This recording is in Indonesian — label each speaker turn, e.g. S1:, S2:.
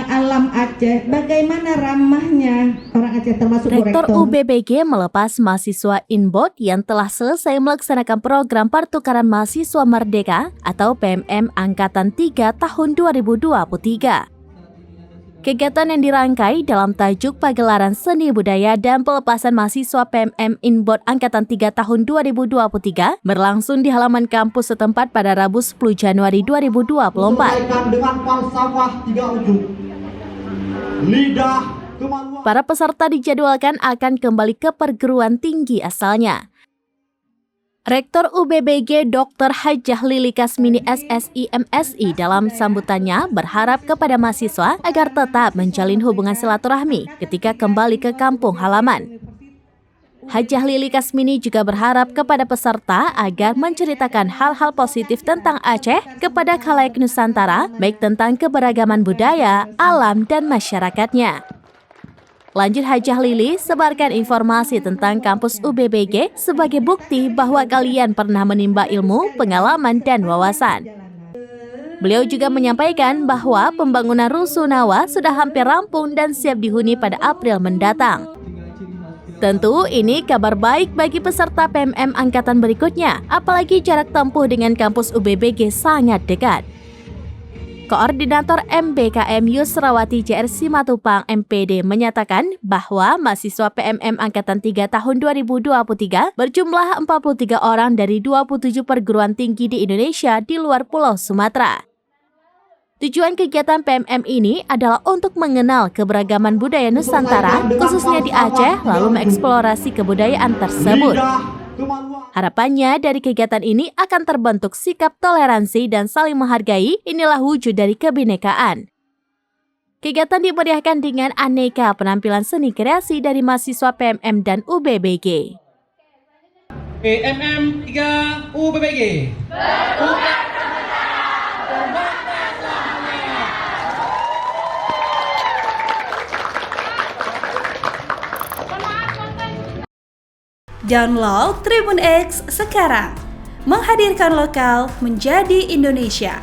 S1: alam Aceh, bagaimana ramahnya orang Aceh termasuk
S2: Rektor
S1: Rektor
S2: UBBG melepas mahasiswa INBOD yang telah selesai melaksanakan program pertukaran mahasiswa Merdeka atau PMM Angkatan 3 tahun 2023. Kegiatan yang dirangkai dalam tajuk pagelaran seni budaya dan pelepasan mahasiswa PMM INBOD Angkatan 3 tahun 2023 berlangsung di halaman kampus setempat pada Rabu 10 Januari 2024.
S3: Dengan falsafah tiga ujung. Lidah kemaluan.
S2: Para peserta dijadwalkan akan kembali ke perguruan tinggi asalnya. Rektor UBBG Dr. Hajah Lili Kasmini SSI MSI dalam sambutannya berharap kepada mahasiswa agar tetap menjalin hubungan silaturahmi ketika kembali ke kampung halaman. Hajah Lili Kasmini juga berharap kepada peserta agar menceritakan hal-hal positif tentang Aceh kepada khalayak Nusantara, baik tentang keberagaman budaya, alam, dan masyarakatnya. Lanjut Hajah Lili, sebarkan informasi tentang kampus UBBG sebagai bukti bahwa kalian pernah menimba ilmu, pengalaman, dan wawasan. Beliau juga menyampaikan bahwa pembangunan Rusunawa sudah hampir rampung dan siap dihuni pada April mendatang. Tentu ini kabar baik bagi peserta PMM angkatan berikutnya, apalagi jarak tempuh dengan kampus UBBG sangat dekat. Koordinator MBKM Yusrawati JR Simatupang MPD menyatakan bahwa mahasiswa PMM Angkatan 3 tahun 2023 berjumlah 43 orang dari 27 perguruan tinggi di Indonesia di luar Pulau Sumatera. Tujuan kegiatan PMM ini adalah untuk mengenal keberagaman budaya Nusantara, khususnya di Aceh, lalu mengeksplorasi kebudayaan tersebut. Harapannya dari kegiatan ini akan terbentuk sikap toleransi dan saling menghargai, inilah wujud dari kebinekaan. Kegiatan dimeriahkan dengan aneka penampilan seni kreasi dari mahasiswa PMM dan UBBG.
S4: PMM 3 UBBG.
S5: Download Tribun X sekarang, menghadirkan lokal menjadi Indonesia.